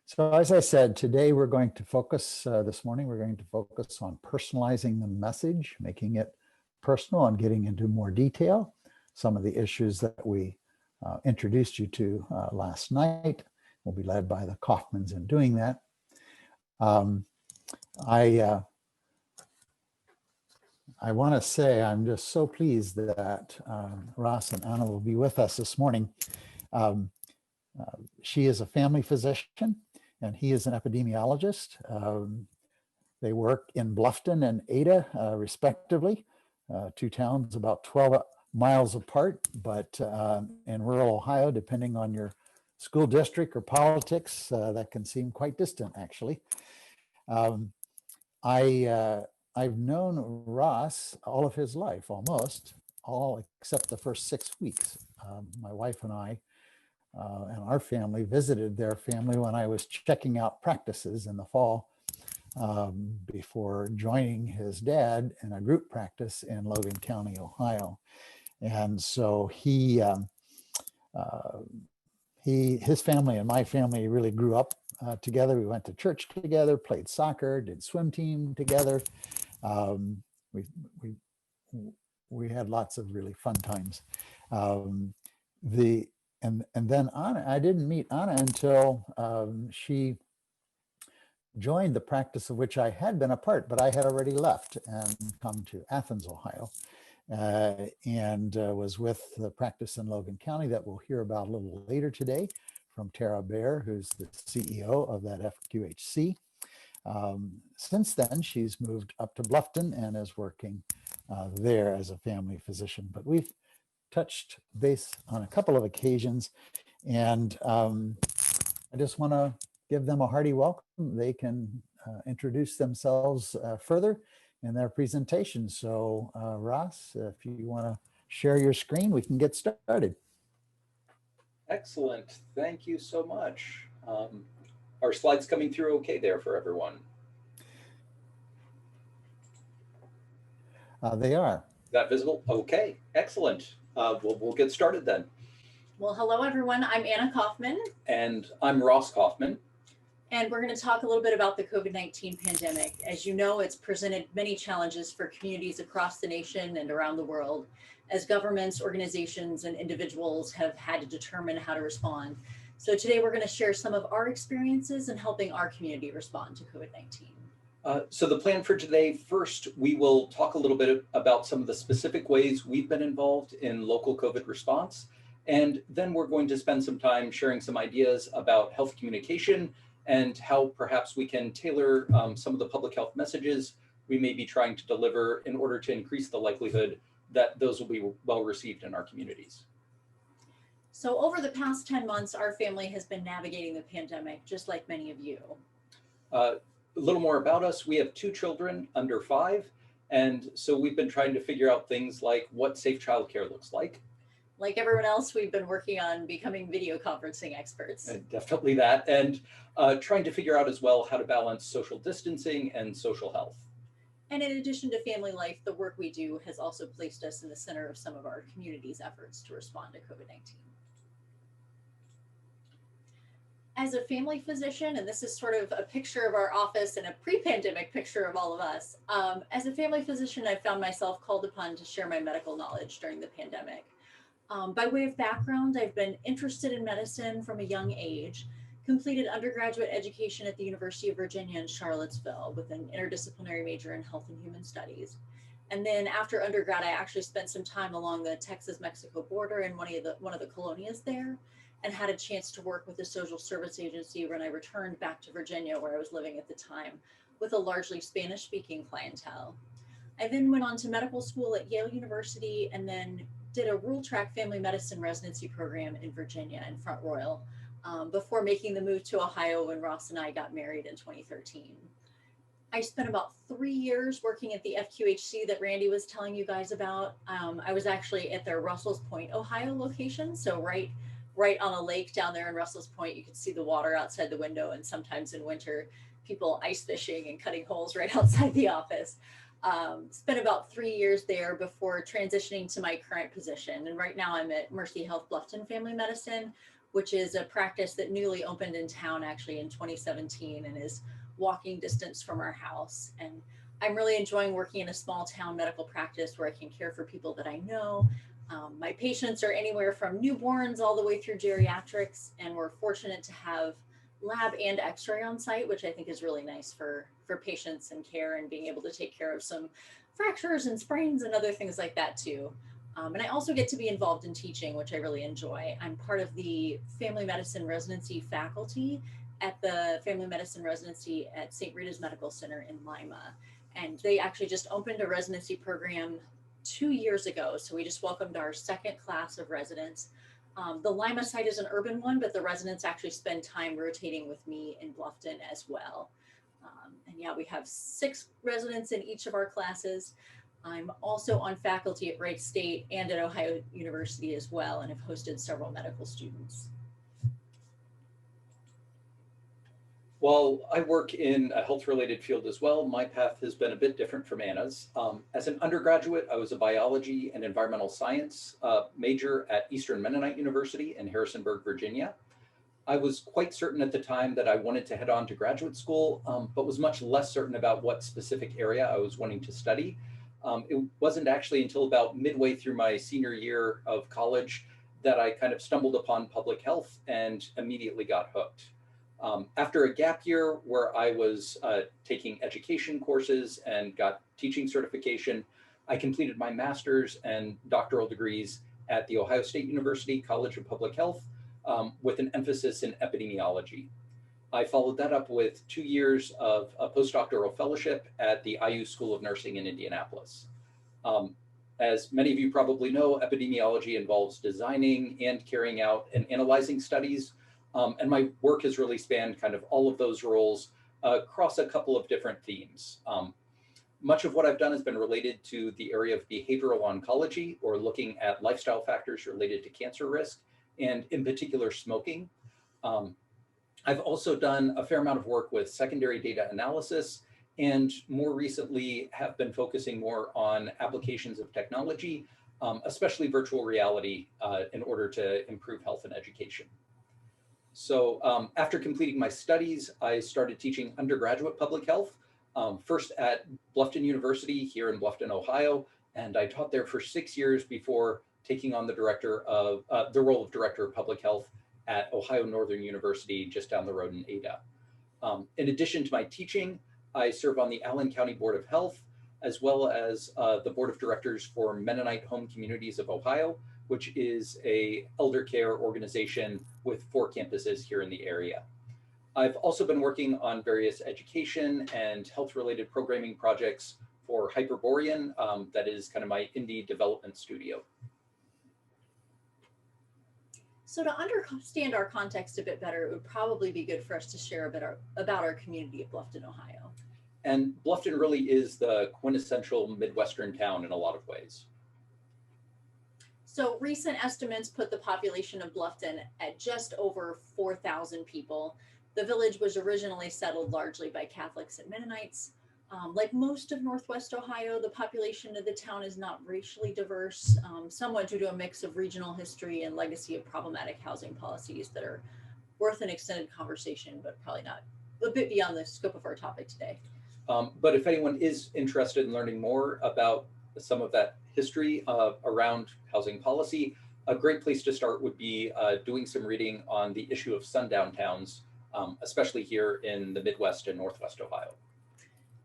So as I said, today we're going to focus, this morning, we're going to focus on personalizing the message, making it personal and getting into more detail. Some of the issues that we introduced you to last night will be led by the Kauffmans in doing that. I want to say I'm just so pleased that Ross and Anna will be with us this morning. She is a family physician and he is an epidemiologist. They work in Bluffton and Ada, respectively, two towns about 12 miles apart, but in rural Ohio, depending on your school district or politics, that can seem quite distant, actually. I've known Ross all of his life, almost, all except the first 6 weeks. My wife and I and our family visited their family when I was checking out practices in the fall before joining his dad in a group practice in Logan County, Ohio. And so his family and my family really grew up together. We went to church together, played soccer, did swim team together. We had lots of really fun times. And then Anna, I didn't meet Anna until she joined the practice of which I had been a part, but I had already left and come to Athens, Ohio, and was with the practice in Logan County that we'll hear about a little later today from Tara Baer, who's the CEO of that FQHC. Since then, she's moved up to Bluffton and is working there as a family physician. But we've touched base on a couple of occasions, and I just want to give them a hearty welcome. They can introduce themselves further in their presentation. So Ross, if you want to share your screen, we can get started. Excellent. Thank you so much. Are slides coming through okay there for everyone? They are. Is that visible? Okay, excellent. We'll get started then. Well, hello, everyone. I'm Anna Kauffman. And I'm Ross Kauffman. And we're going to talk a little bit about the COVID-19 pandemic. As you know, it's presented many challenges for communities across the nation and around the world, as governments, organizations, and individuals have had to determine how to respond. So today we're going to share some of our experiences in helping our community respond to COVID-19. So the plan for today, first, we will talk a little bit about some of the specific ways we've been involved in local COVID response. And then we're going to spend some time sharing some ideas about health communication and how perhaps we can tailor some of the public health messages we may be trying to deliver in order to increase the likelihood that those will be well received in our communities. So over the past 10 months, our family has been navigating the pandemic, just like many of you. A little more about us. We have 2 children under 5. And so we've been trying to figure out things like what safe childcare looks like. Like everyone else, we've been working on becoming video conferencing experts. Definitely that. And trying to figure out as well how to balance social distancing and social health. And in addition to family life, the work we do has also placed us in the center of some of our community's efforts to respond to COVID-19. As a family physician, and this is sort of a picture of our office and a pre-pandemic picture of all of us, as a family physician, I found myself called upon to share my medical knowledge during the pandemic. By way of background, I've been interested in medicine from a young age, completed undergraduate education at the University of Virginia in Charlottesville with an interdisciplinary major in health and human studies. And then after undergrad, I actually spent some time along the Texas-Mexico border in one of the colonias there, and had a chance to work with the social service agency when I returned back to Virginia, where I was living at the time, with a largely Spanish-speaking clientele. I then went on to medical school at Yale University and then did a rural track family medicine residency program in Virginia in Front Royal before making the move to Ohio when Ross and I got married in 2013. I spent about 3 years working at the FQHC that Randy was telling you guys about. I was actually at their Russell's Point, Ohio location, so right on a lake down there in Russell's Point. You could see the water outside the window, and sometimes in winter, people ice fishing and cutting holes right outside the office. Spent about 3 years there before transitioning to my current position. And right now I'm at Mercy Health Bluffton Family Medicine, which is a practice that newly opened in town actually in 2017 and is walking distance from our house. And I'm really enjoying working in a small town medical practice where I can care for people that I know. My patients are anywhere from newborns all the way through geriatrics, and we're fortunate to have lab and x-ray on site, which I think is really nice for patients and care, and being able to take care of some fractures and sprains and other things like that too. And I also get to be involved in teaching, which I really enjoy. I'm part of the family medicine residency faculty at the family medicine residency at St. Rita's Medical Center in Lima. And they actually just opened a residency program 2 years ago. So we just welcomed our second class of residents. The Lima site is an urban one, but the residents actually spend time rotating with me in Bluffton as well. And yeah, we have 6 residents in each of our classes. I'm also on faculty at Wright State and at Ohio University as well, and have hosted several medical students. While I work in a health-related field as well, my path has been a bit different from Anna's. As an undergraduate, I was a biology and environmental science major at Eastern Mennonite University in Harrisonburg, Virginia. I was quite certain at the time that I wanted to head on to graduate school, but was much less certain about what specific area I was wanting to study. It wasn't actually until about midway through my senior year of college that I kind of stumbled upon public health and immediately got hooked. After a gap year where I was taking education courses and got teaching certification, I completed my master's and doctoral degrees at the Ohio State University College of Public Health with an emphasis in epidemiology. I followed that up with 2 years of a postdoctoral fellowship at the IU School of Nursing in Indianapolis. As many of you probably know, epidemiology involves designing and carrying out and analyzing studies. And my work has really spanned kind of all of those roles across a couple of different themes. Much of what I've done has been related to the area of behavioral oncology, or looking at lifestyle factors related to cancer risk, and in particular smoking. I've also done a fair amount of work with secondary data analysis, and more recently have been focusing more on applications of technology, especially virtual reality, in order to improve health and education. So after completing my studies, I started teaching undergraduate public health, first at Bluffton University here in Bluffton, Ohio, and I taught there for 6 years before taking on the role of director of public health at Ohio Northern University, just down the road in Ada. In addition to my teaching, I serve on the Allen County Board of Health, as well as the Board of Directors for Mennonite Home Communities of Ohio, which is an elder care organization with 4 campuses here in the area. I've also been working on various education and health-related programming projects for Hyperborean, that is kind of my indie development studio. So to understand our context a bit better, it would probably be good for us to share a bit about our community of Bluffton, Ohio. And Bluffton really is the quintessential Midwestern town in a lot of ways. So recent estimates put the population of Bluffton at just over 4,000 people. The village was originally settled largely by Catholics and Mennonites. Like most of Northwest Ohio, the population of the town is not racially diverse, somewhat due to a mix of regional history and legacy of problematic housing policies that are worth an extended conversation, but probably not a bit beyond the scope of our topic today. But if anyone is interested in learning more about some of that history around housing policy, a great place to start would be doing some reading on the issue of sundown towns, especially here in the Midwest and Northwest Ohio.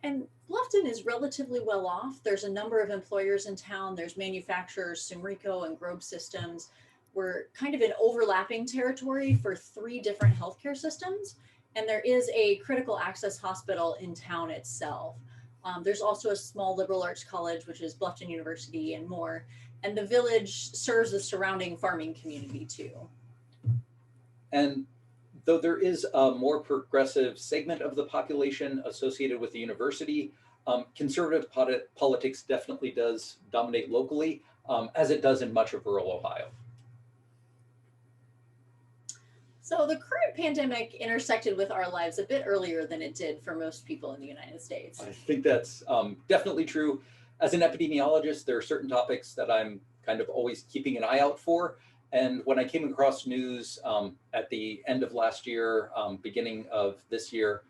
And Bluffton is relatively well off. There's a number of employers in town. There's manufacturers, Sumrico and Grobe Systems. We're kind of in overlapping territory for 3 different healthcare systems. And there is a critical access hospital in town itself. There's also a small liberal arts college, which is Bluffton University, and more. And the village serves the surrounding farming community too. And though there is a more progressive segment of the population associated with the university, conservative politics definitely does dominate locally, as it does in much of rural Ohio. So the current pandemic intersected with our lives a bit earlier than it did for most people in the United States. I think that's definitely true. As an epidemiologist, there are certain topics that I'm kind of always keeping an eye out for. And when I came across news at the end of last year, beginning of this year,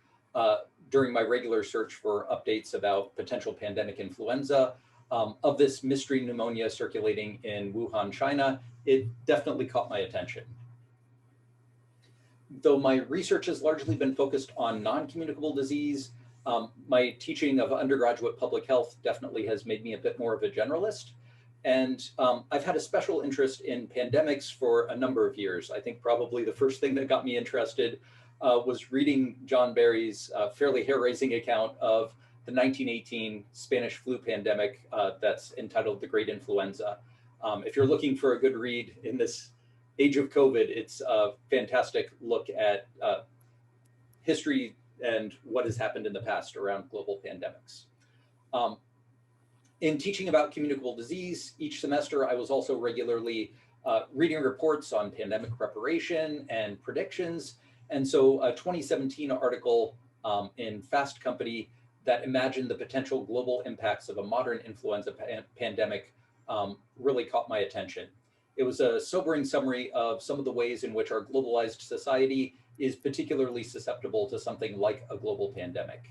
during my regular search for updates about potential pandemic influenza, of this mystery pneumonia circulating in Wuhan, China, it definitely caught my attention. Though my research has largely been focused on non-communicable disease, my teaching of undergraduate public health definitely has made me a bit more of a generalist. And I've had a special interest in pandemics for a number of years. I think probably the first thing that got me interested was reading John Barry's fairly hair-raising account of the 1918 Spanish flu pandemic that's entitled The Great Influenza. If you're looking for a good read in this age of COVID, it's a fantastic look at history and what has happened in the past around global pandemics. In teaching about communicable disease each semester, I was also regularly reading reports on pandemic preparation and predictions. And so a 2017 article in Fast Company that imagined the potential global impacts of a modern influenza pandemic really caught my attention. It was a sobering summary of some of the ways in which our globalized society is particularly susceptible to something like a global pandemic.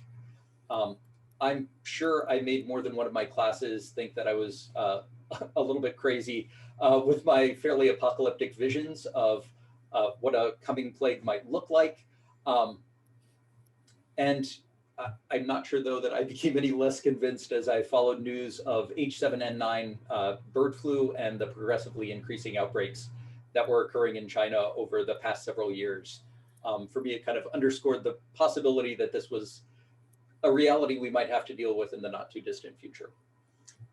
I'm sure I made more than one of my classes think that I was a little bit crazy with my fairly apocalyptic visions of what a coming plague might look like. And I'm not sure, though, that I became any less convinced as I followed news of H7N9 bird flu and the progressively increasing outbreaks that were occurring in China over the past several years. For me, it kind of underscored the possibility that this was a reality we might have to deal with in the not too distant future.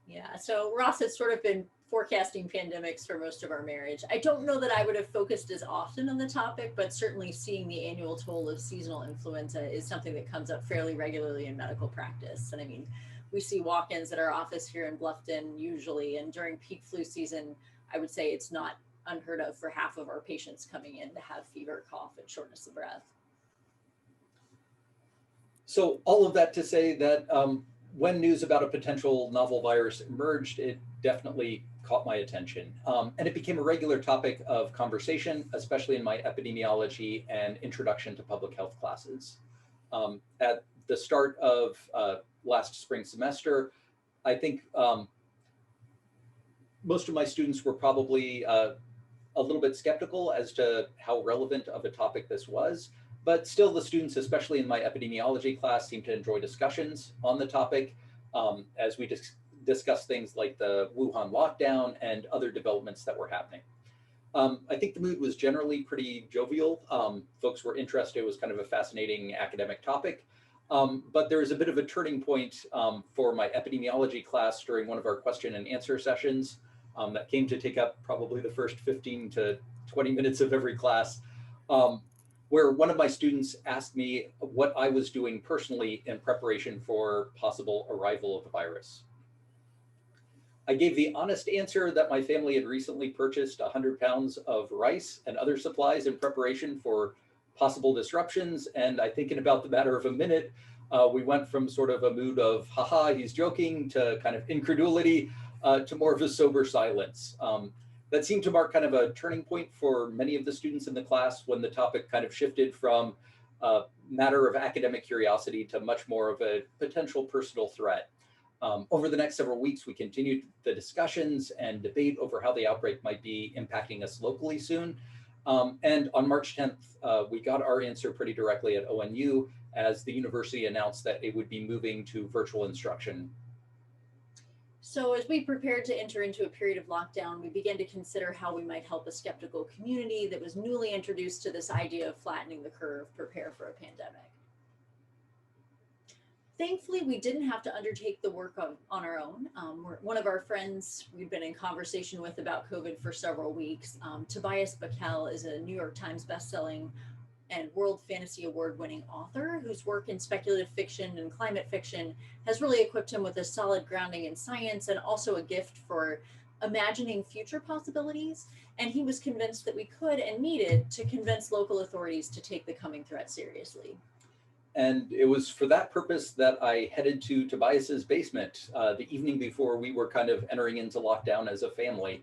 Yeah, so Ross has sort of been forecasting pandemics for most of our marriage. I don't know that I would have focused as often on the topic, but certainly seeing the annual toll of seasonal influenza is something that comes up fairly regularly in medical practice. And I mean, we see walk-ins at our office here in Bluffton usually, and during peak flu season, I would say it's not unheard of for half of our patients coming in to have fever, cough, and shortness of breath. So all of that to say that when news about a potential novel virus emerged, it definitely caught my attention. And it became a regular topic of conversation, especially in my epidemiology and introduction to public health classes. At the start of last spring semester, I think most of my students were probably a little bit skeptical as to how relevant of a topic this was. But still, the students, especially in my epidemiology class, seem to enjoy discussions on the topic as we discuss things like the Wuhan lockdown and other developments that were happening. I think the mood was generally pretty jovial. Folks were interested. It was kind of a fascinating academic topic. But there was a bit of a turning point for my epidemiology class during one of our question and answer sessions that came to take up probably the first 15 to 20 minutes of every class. Where one of my students asked me what I was doing personally in preparation for possible arrival of the virus. I gave the honest answer that my family had recently purchased 100 pounds of rice and other supplies in preparation for possible disruptions. And I think in about the matter of a minute, we went from sort of a mood of, haha, he's joking, to kind of incredulity, to more of a sober silence. That seemed to mark kind of a turning point for many of the students in the class when the topic kind of shifted from a matter of academic curiosity to much more of a potential personal threat. Over the next several weeks, we continued the discussions and debate over how the outbreak might be impacting us locally soon. And on March 10th, we got our answer pretty directly at ONU as the university announced that it would be moving to virtual instruction. So as we prepared to enter into a period of lockdown, we began to consider how we might help a skeptical community that was newly introduced to this idea of flattening the curve, prepare for a pandemic. Thankfully, we didn't have to undertake the work on our own. One of our friends we've been in conversation with about COVID for several weeks, Tobias Bakel, is a New York Times bestselling and World Fantasy Award-winning author whose work in speculative fiction and climate fiction has really equipped him with a solid grounding in science and also a gift for imagining future possibilities. And he was convinced that we could and needed to convince local authorities to take the coming threat seriously. And it was for that purpose that I headed to Tobias's basement the evening before we were kind of entering into lockdown as a family.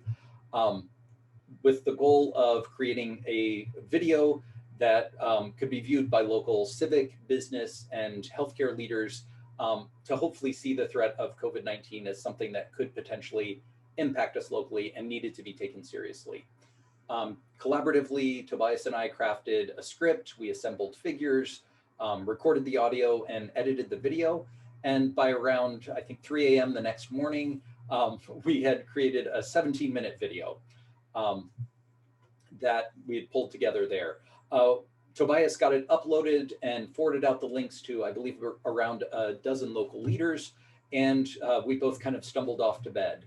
with the goal of creating a video that could be viewed by local civic, business, and healthcare leaders to hopefully see the threat of COVID-19 as something that could potentially impact us locally and needed to be taken seriously. Collaboratively, Tobias and I crafted a script, we assembled figures, recorded the audio, and edited the video. And by around, I think, 3 a.m. the next morning, we had created a 17-minute video that we had pulled together there. Tobias got it uploaded and forwarded out the links to, I believe, around a dozen local leaders, and we both kind of stumbled off to bed.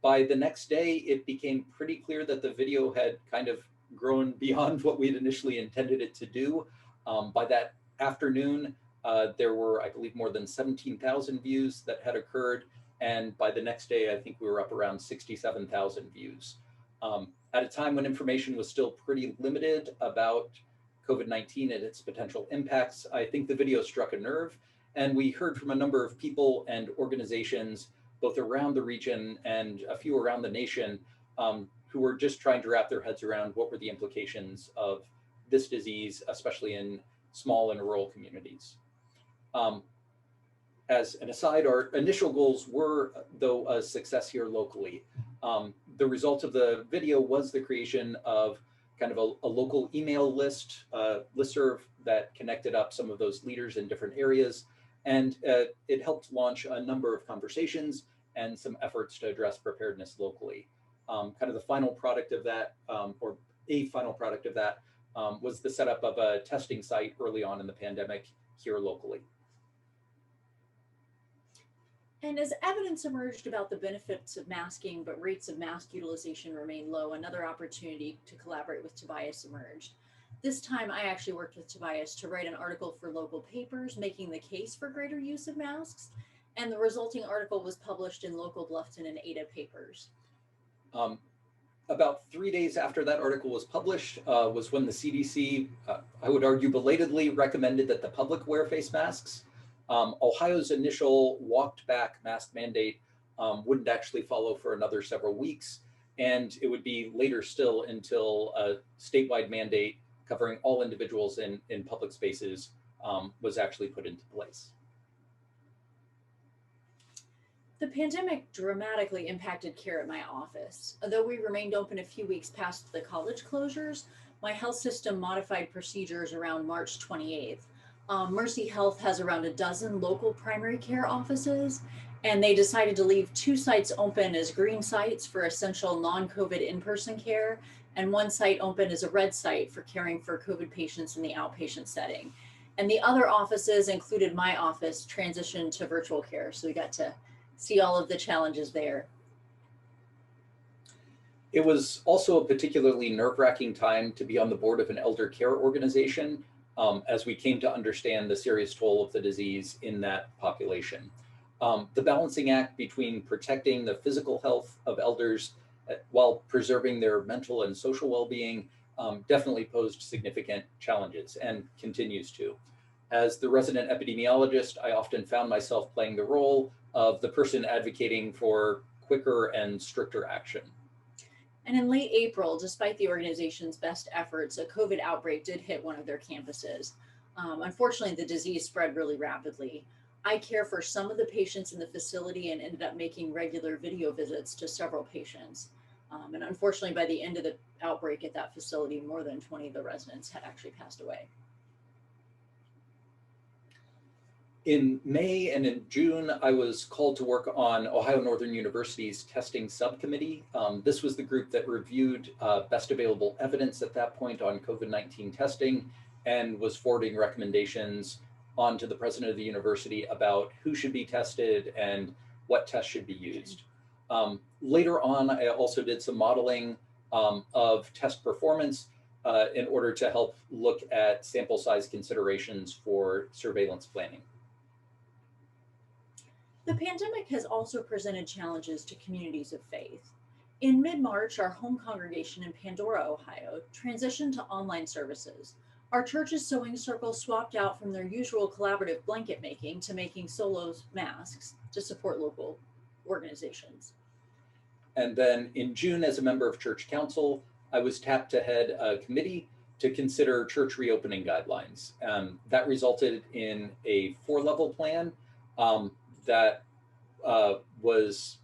By the next day, it became pretty clear that the video had kind of grown beyond what we'd initially intended it to do. By that afternoon, there were, I believe, more than 17,000 views that had occurred. And by the next day, I think we were up around 67,000 views. At a time when information was still pretty limited about COVID-19 and its potential impacts, I think the video struck a nerve. And we heard from a number of people and organizations, both around the region and a few around the nation, who were just trying to wrap their heads around what were the implications of this disease, especially in small and rural communities. As an aside, our initial goals were, though, a success here locally. The result of the video was the creation of kind of a local email list, listserv that connected up some of those leaders in different areas. And it helped launch a number of conversations and some efforts to address preparedness locally. Kind of the final product of that, or a final product of that, was the setup of a testing site early on in the pandemic here locally. And as evidence emerged about the benefits of masking, but rates of mask utilization remained low, another opportunity to collaborate with Tobias emerged. This time, I actually worked with Tobias to write an article for local papers, making the case for greater use of masks. And the resulting article was published in local Bluffton and Ada papers. About 3 days after that article was published was when the CDC, I would argue belatedly, recommended that the public wear face masks. Ohio's initial walked back mask mandate wouldn't actually follow for another several weeks. And it would be later still until a statewide mandate covering all individuals in public spaces was actually put into place. The pandemic dramatically impacted care at my office. Although we remained open a few weeks past the college closures, my health system modified procedures around March 28th. Mercy Health has around a dozen local primary care offices, and they decided to leave 2 sites open as green sites for essential non-COVID in-person care, and 1 site open as a red site for caring for COVID patients in the outpatient setting. And the other offices included my office transitioned to virtual care, so we got to see all of the challenges there. It was also a particularly nerve-wracking time to be on the board of an elder care organization, as we came to understand the serious toll of the disease in that population. The balancing act between protecting the physical health of elders while preserving their mental and social well-being definitely posed significant challenges and continues to. As the resident epidemiologist, I often found myself playing the role of the person advocating for quicker and stricter action. And in late April, despite the organization's best efforts, a COVID outbreak did hit one of their campuses. Unfortunately, the disease spread really rapidly. I care for some of the patients in the facility and ended up making regular video visits to several patients. And unfortunately, by the end of the outbreak at that facility, more than 20 of the residents had actually passed away. In May and in June, I was called to work on Ohio Northern University's testing subcommittee. This was the group that reviewed best available evidence at that point on COVID-19 testing and was forwarding recommendations on to the president of the university about who should be tested and what tests should be used. Later on, I also did some modeling of test performance in order to help look at sample size considerations for surveillance planning. The pandemic has also presented challenges to communities of faith. In mid-March, our home congregation in Pandora, Ohio, transitioned to online services. Our church's sewing circle swapped out from their usual collaborative blanket making to making solo masks to support local organizations. And then in June, as a member of Church Council, I was tapped to head a committee to consider church reopening guidelines. That resulted in a 4-level plan that was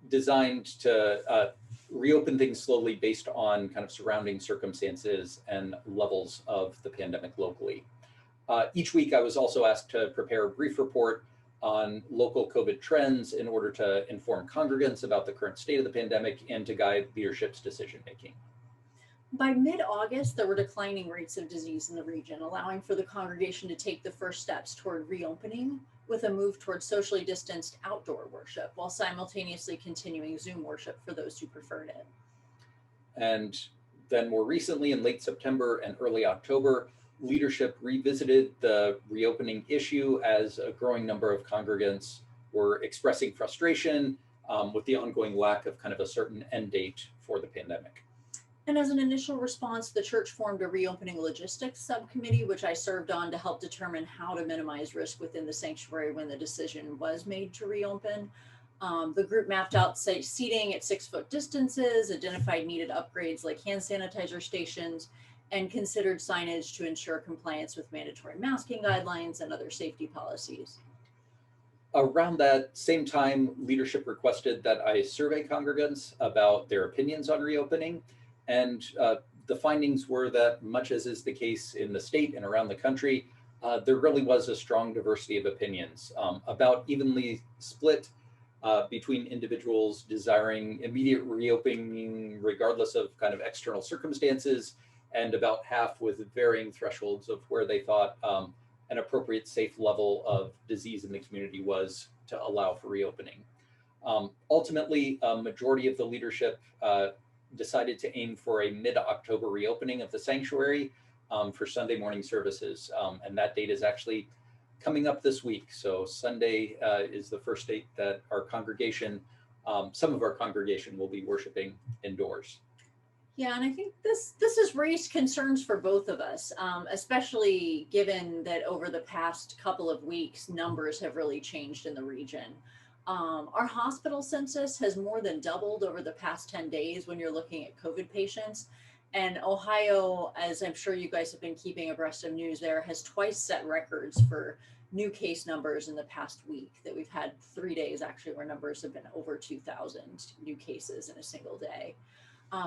designed to reopen things slowly based on kind of surrounding circumstances and levels of the pandemic locally. Each week, I was also asked to prepare a brief report on local COVID trends in order to inform congregants about the current state of the pandemic and to guide leadership's decision-making. By mid-August, there were declining rates of disease in the region, allowing for the congregation to take the first steps toward reopening with a move toward socially distanced outdoor worship while simultaneously continuing Zoom worship for those who preferred it. And then more recently, in late September and early October, leadership revisited the reopening issue as a growing number of congregants were expressing frustration with the ongoing lack of kind of a certain end date for the pandemic. And as an initial response, the church formed a reopening logistics subcommittee, which I served on to help determine how to minimize risk within the sanctuary when the decision was made to reopen. The group mapped out seating at 6-foot distances, identified needed upgrades like hand sanitizer stations, and considered signage to ensure compliance with mandatory masking guidelines and other safety policies. Around that same time, leadership requested that I survey congregants about their opinions on reopening. And the findings were that, much as is the case in the state and around the country, there really was a strong diversity of opinions, about evenly split between individuals desiring immediate reopening regardless of kind of external circumstances, and about half with varying thresholds of where they thought an appropriate safe level of disease in the community was to allow for reopening. Ultimately, a majority of the leadership decided to aim for a mid-October reopening of the sanctuary for Sunday morning services. And that date is actually coming up this week. So Sunday is the first date that our congregation, some of our congregation will be worshiping indoors. Yeah, and I think this has raised concerns for both of us, especially given that over the past couple of weeks, numbers have really changed in the region. Our hospital census has more than doubled over the past 10 days when you're looking at COVID patients. And Ohio, as I'm sure you guys have been keeping abreast of news there, has twice set records for new case numbers in the past week. That we've had 3 days actually where numbers have been over 2,000 new cases in a single day.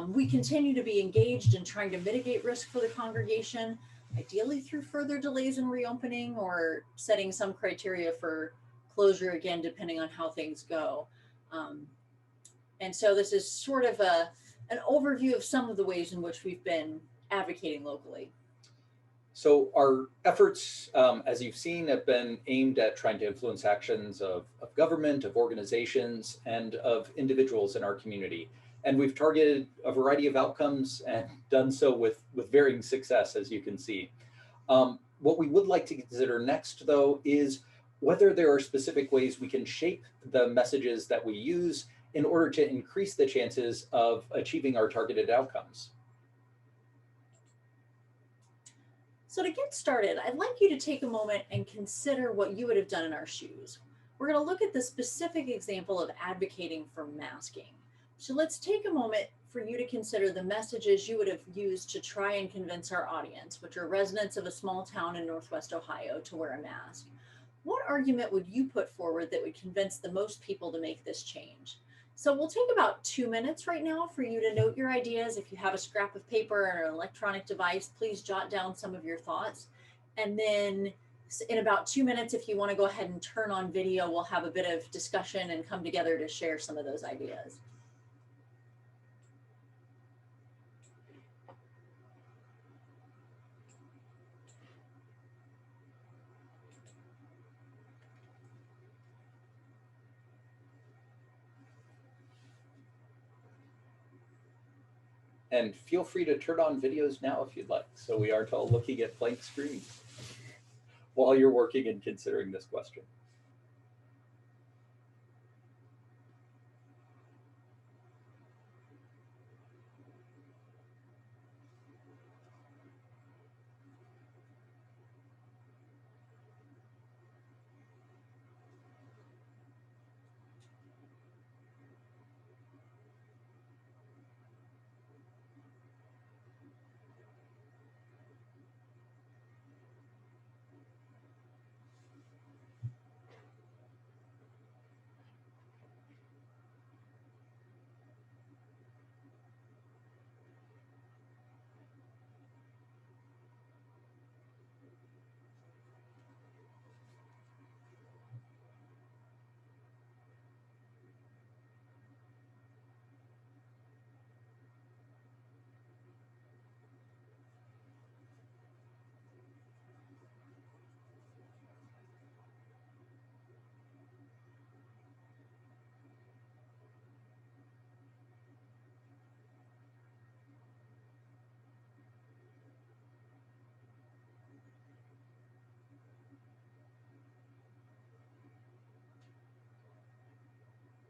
We continue to be engaged in trying to mitigate risk for the congregation, ideally through further delays in reopening or setting some criteria for closure again, depending on how things go. And so this is sort of an overview of some of the ways in which we've been advocating locally. So our efforts, as you've seen, have been aimed at trying to influence actions of government, of organizations, and of individuals in our community. And we've targeted a variety of outcomes and done so with varying success, as you can see. What we would like to consider next, though, is whether there are specific ways we can shape the messages that we use in order to increase the chances of achieving our targeted outcomes. So to get started, I'd like you to take a moment and consider what you would have done in our shoes. We're going to look at the specific example of advocating for masking. So let's take a moment for you to consider the messages you would have used to try and convince our audience, which are residents of a small town in Northwest Ohio, to wear a mask. What argument would you put forward that would convince the most people to make this change? So we'll take about 2 minutes right now for you to note your ideas. If you have a scrap of paper or an electronic device, please jot down some of your thoughts. And then in about 2 minutes, if you want to go ahead and turn on video, we'll have a bit of discussion and come together to share some of those ideas. And feel free to turn on videos now if you'd like. So we aren't all looking at blank screens while you're working and considering this question.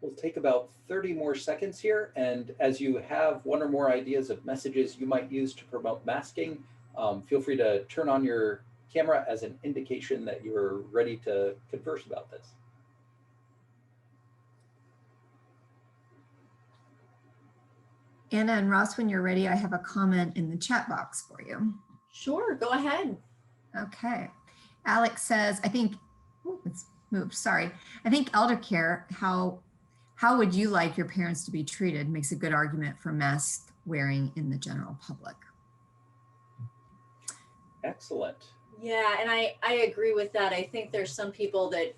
We'll take about 30 more seconds here. And as you have one or more ideas of messages you might use to promote masking, feel free to turn on your camera as an indication that you're ready to converse about this. Anna and Ross, when you're ready, I have a comment in the chat box for you. Sure, go ahead. Okay. Alex says, I think, oh, it's moved, sorry. I think elder care, how would you like your parents to be treated? Makes a good argument for mask wearing in the general public. Excellent. Yeah, and I agree with that. I think there's some people that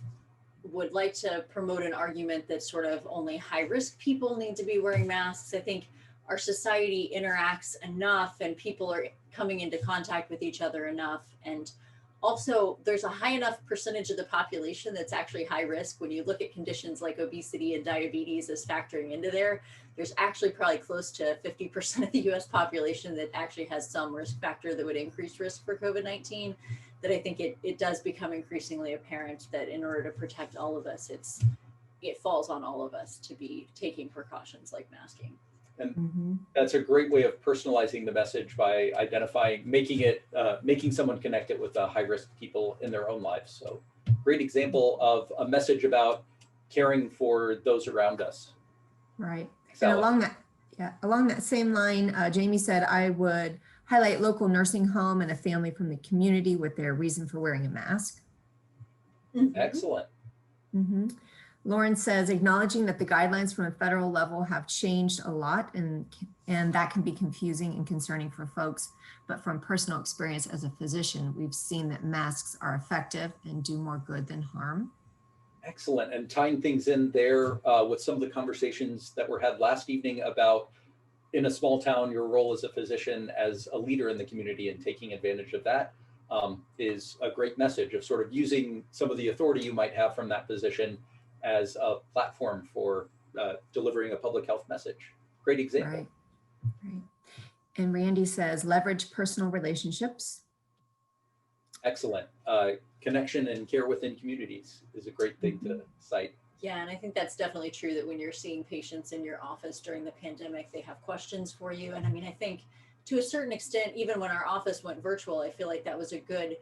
would like to promote an argument that sort of only high-risk people need to be wearing masks. I think our society interacts enough and people are coming into contact with each other enough. And also there's a high enough percentage of the population that's actually high risk. When you look at conditions like obesity and diabetes as factoring into there, there's actually probably close to 50% of the US population that actually has some risk factor that would increase risk for COVID-19, that I think it does become increasingly apparent that in order to protect all of us, it falls on all of us to be taking precautions like masking. And that's a great way of personalizing the message by identifying, making someone connect it with the high-risk people in their own lives. So great example of a message about caring for those around us. Right. So, and along that same line, Jamie said, I would highlight local nursing home and a family from the community with their reason for wearing a mask. excellent. Lauren says, acknowledging that the guidelines from a federal level have changed a lot and that can be confusing and concerning for folks. But from personal experience as a physician, we've seen that masks are effective and do more good than harm. Excellent. And tying things in there with some of the conversations that were had last evening about in a small town, your role as a physician, as a leader in the community and taking advantage of that is a great message of sort of using some of the authority you might have from that position as a platform for delivering a public health message. Great example. Right. And Randy says, leverage personal relationships. Excellent. Connection and care within communities is a great thing to cite. Yeah, and I think that's definitely true that when you're seeing patients in your office during the pandemic, they have questions for you. And I mean, I think to a certain extent, even when our office went virtual, I feel like that was a good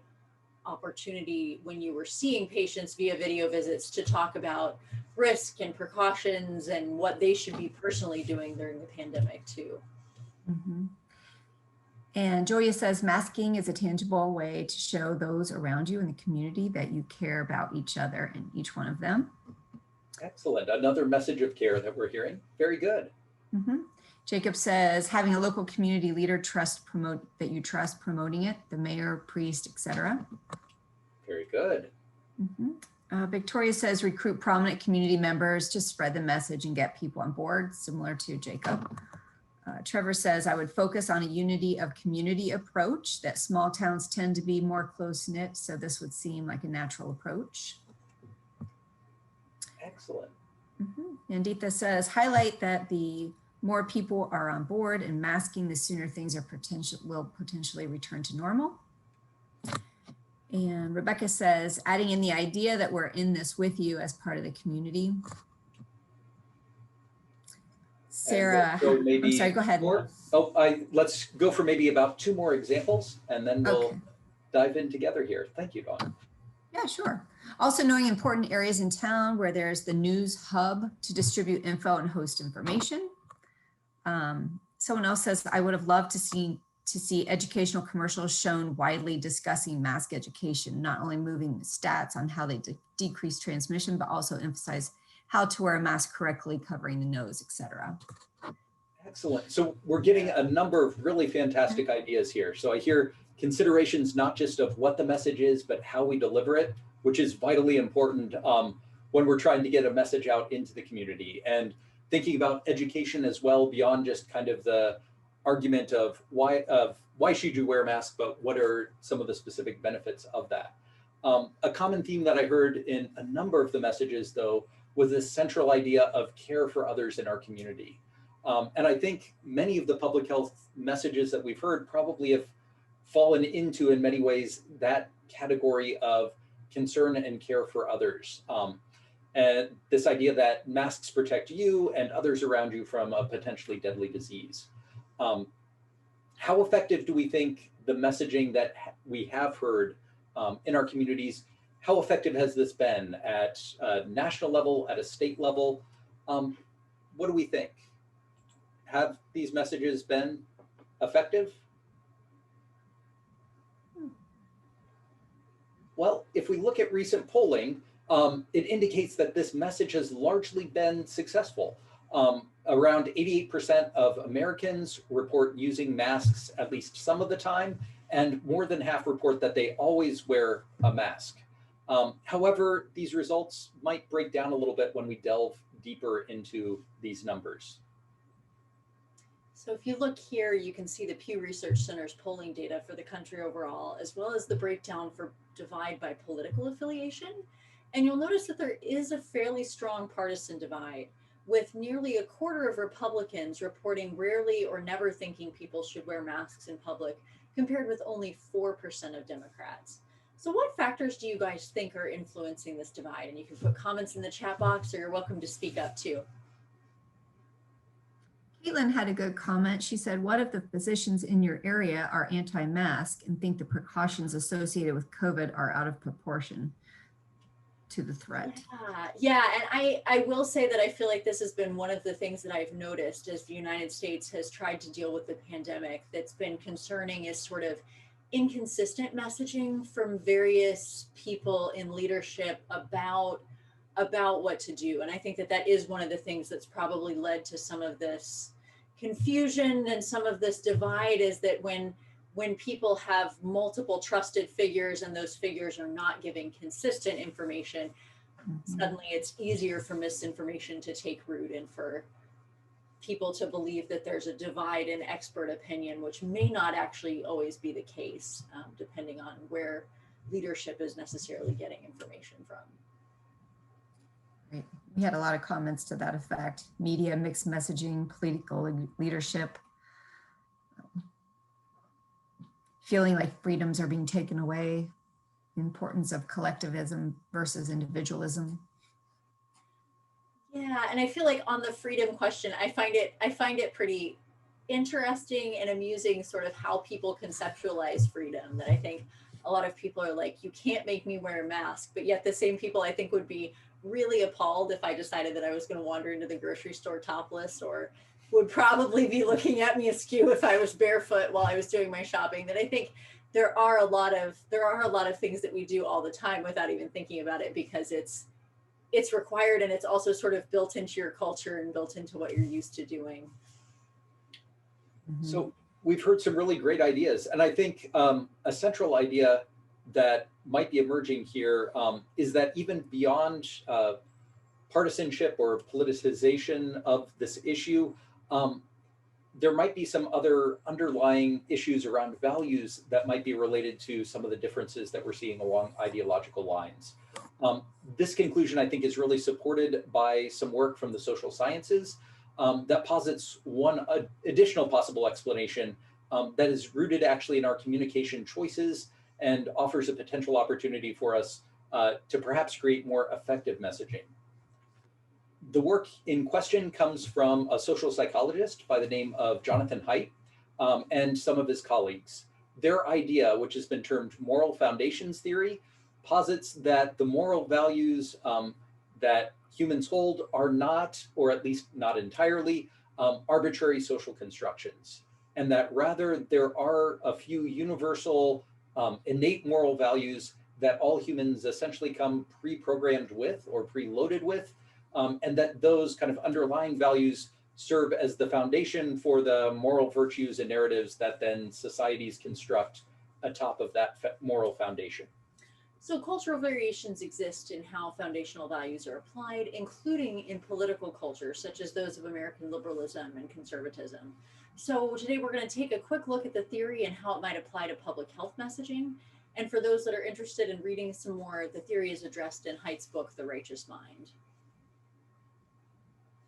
opportunity when you were seeing patients via video visits to talk about risk and precautions and what they should be personally doing during the pandemic too. And Julia says, masking is a tangible way to show those around you in the community that you care about each other and each one of them. Excellent. Another message of care that we're hearing. Very good. Jacob says, having a local community leader that you trust promoting it, the mayor, priest, etc. Very good. Victoria says, recruit prominent community members to spread the message and get people on board, similar to Jacob. Trevor says, I would focus on a unity of community approach, that small towns tend to be more close-knit, so this would seem like a natural approach. Excellent. Nandita says, highlight that the more people are on board and masking, the sooner things will potentially return to normal. And Rebecca says, adding in the idea that we're in this with you as part of the community. Sarah, So maybe I'm sorry, go ahead. Let's go for maybe about 2 more examples and then we'll dive in together here. Thank you, Dawn. Yeah, sure. Also knowing important areas in town where there's the news hub to distribute info and host information. Someone else says, I would have loved to see educational commercials shown widely discussing mask education, not only moving the stats on how they decrease transmission, but also emphasize how to wear a mask correctly, covering the nose, etc. Excellent. So we're getting a number of really fantastic ideas here. So I hear considerations not just of what the message is, but how we deliver it, which is vitally important when we're trying to get a message out into the community. And thinking about education as well, beyond just kind of the argument of why should you wear a mask, but what are some of the specific benefits of that. A common theme that I heard in a number of the messages, though, was this central idea of care for others in our community. And I think many of the public health messages that we've heard probably have fallen into, in many ways, that category of concern and care for others. And this idea that masks protect you and others around you from a potentially deadly disease. How effective do we think the messaging that we have heard in our communities, how effective has this been at a national level, at a state level? What do we think? Have these messages been effective? Well, if we look at recent polling, it indicates that this message has largely been successful. Around 88% of Americans report using masks at least some of the time, and more than half report that they always wear a mask. However, these results might break down a little bit when we delve deeper into these numbers. So if you look here, you can see the Pew Research Center's polling data for the country overall, as well as the breakdown for divide by political affiliation. And you'll notice that there is a fairly strong partisan divide, with nearly a quarter of Republicans reporting rarely or never thinking people should wear masks in public, compared with only 4% of Democrats. So what factors do you guys think are influencing this divide? And you can put comments in the chat box, or you're welcome to speak up too. Caitlin had a good comment. She said, what if the physicians in your area are anti-mask and think the precautions associated with COVID are out of proportion to the threat? Yeah, and I will say that I feel like this has been one of the things that I've noticed as the United States has tried to deal with the pandemic that's been concerning, is sort of inconsistent messaging from various people in leadership about what to do. And I think that that is one of the things that's probably led to some of this confusion and some of this divide, is that when people have multiple trusted figures and those figures are not giving consistent information, suddenly it's easier for misinformation to take root and for people to believe that there's a divide in expert opinion, which may not actually always be the case, depending on where leadership is necessarily getting information from. Right. We had a lot of comments to that effect. Media, mixed messaging, political leadership, feeling like freedoms are being taken away, the importance of collectivism versus individualism. Yeah, and I feel like on the freedom question, I find it pretty interesting and amusing sort of how people conceptualize freedom. That I think a lot of people are like, you can't make me wear a mask, but yet the same people I think would be really appalled if I decided that I was going to wander into the grocery store topless, or would probably be looking at me askew if I was barefoot while I was doing my shopping. That I think there are a lot of things that we do all the time without even thinking about it, because it's required, and it's also sort of built into your culture and built into what you're used to doing. So we've heard some really great ideas. And I think a central idea that might be emerging here is that even beyond partisanship or politicization of this issue, there might be some other underlying issues around values that might be related to some of the differences that we're seeing along ideological lines. This conclusion, I think, is really supported by some work from the social sciences that posits one additional possible explanation that is rooted actually in our communication choices and offers a potential opportunity for us to perhaps create more effective messaging. The work in question comes from a social psychologist by the name of Jonathan Haidt and some of his colleagues. Their idea, which has been termed moral foundations theory, posits that the moral values that humans hold are not, or at least not entirely, arbitrary social constructions, and that rather there are a few universal innate moral values that all humans essentially come pre-programmed with or preloaded with, and that those kind of underlying values serve as the foundation for the moral virtues and narratives that then societies construct atop of that moral foundation. So cultural variations exist in how foundational values are applied, including in political cultures, such as those of American liberalism and conservatism. So today we're going to take a quick look at the theory and how it might apply to public health messaging. And for those that are interested in reading some more, the theory is addressed in Haidt's book, The Righteous Mind.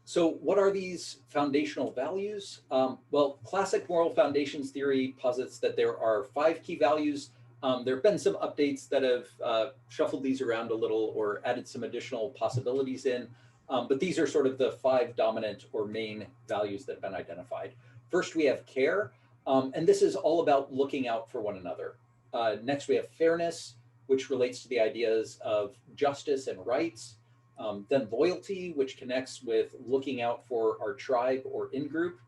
So what are these foundational values? Well, classic moral foundations theory posits that there are 5 key values There have been some updates that have shuffled these around a little or added some additional possibilities in, but these are sort of the 5 dominant or main values that have been identified. First, we have care, and this is all about looking out for one another. Next, we have fairness, which relates to the ideas of justice and rights. Then loyalty, which connects with looking out for our tribe or in-group.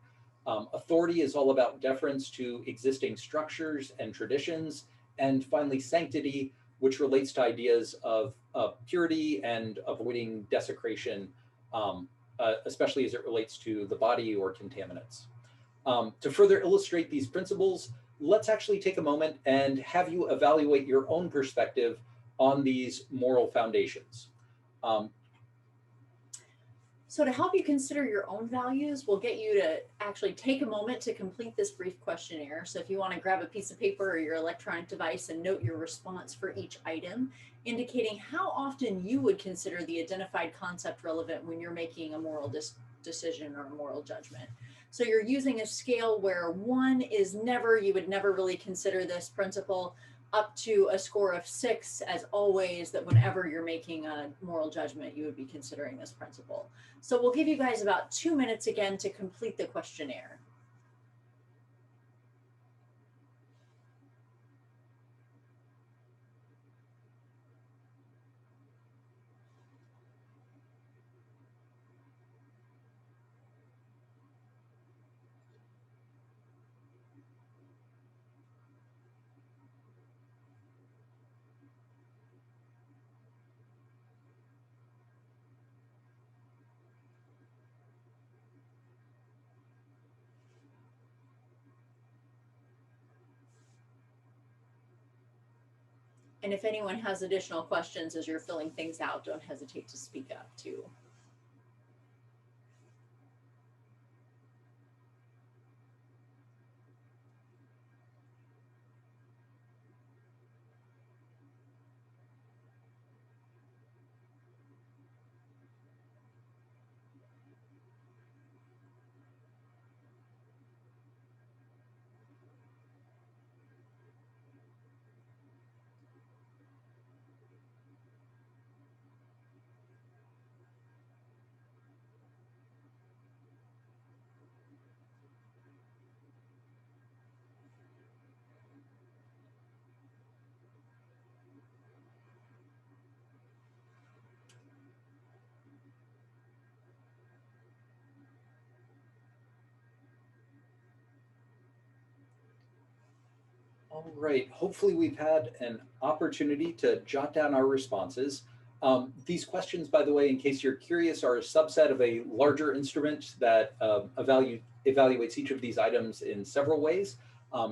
Authority is all about deference to existing structures and traditions. And finally, sanctity, which relates to ideas of purity and avoiding desecration, especially as it relates to the body or contaminants. To further illustrate these principles, let's actually take a moment and have you evaluate your own perspective on these moral foundations. So to help you consider your own values, we'll get you to actually take a moment to complete this brief questionnaire. So if you want to grab a piece of paper or your electronic device and note your response for each item, indicating how often you would consider the identified concept relevant when you're making a moral decision or a moral judgment. So you're using a scale where 1 is never, you would never really consider this principle, up to a score of 6 as always, that whenever you're making a moral judgment, you would be considering this principle. So we'll give you guys about 2 minutes again to complete the questionnaire. And if anyone has additional questions as you're filling things out, don't hesitate to speak up too. All right, hopefully we've had an opportunity to jot down our responses. These questions, by the way, in case you're curious, are a subset of a larger instrument that evaluates each of these items in several ways.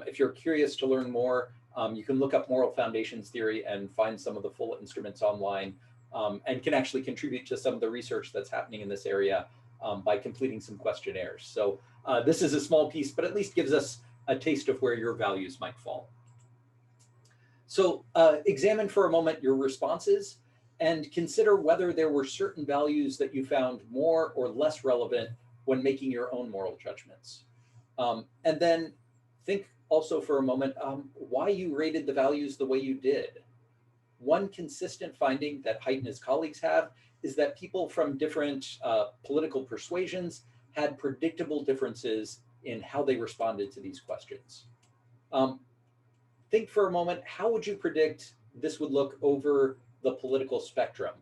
If you're curious to learn more, you can look up moral foundations theory and find some of the full instruments online, and can actually contribute to some of the research that's happening in this area by completing some questionnaires. So this is a small piece, but at least gives us a taste of where your values might fall. So examine for a moment your responses and consider whether there were certain values that you found more or less relevant when making your own moral judgments. And then think also for a moment why you rated the values the way you did. One consistent finding that Haidt and his colleagues have is that people from different political persuasions had predictable differences in how they responded to these questions. Think for a moment, how would you predict this would look over the political spectrum?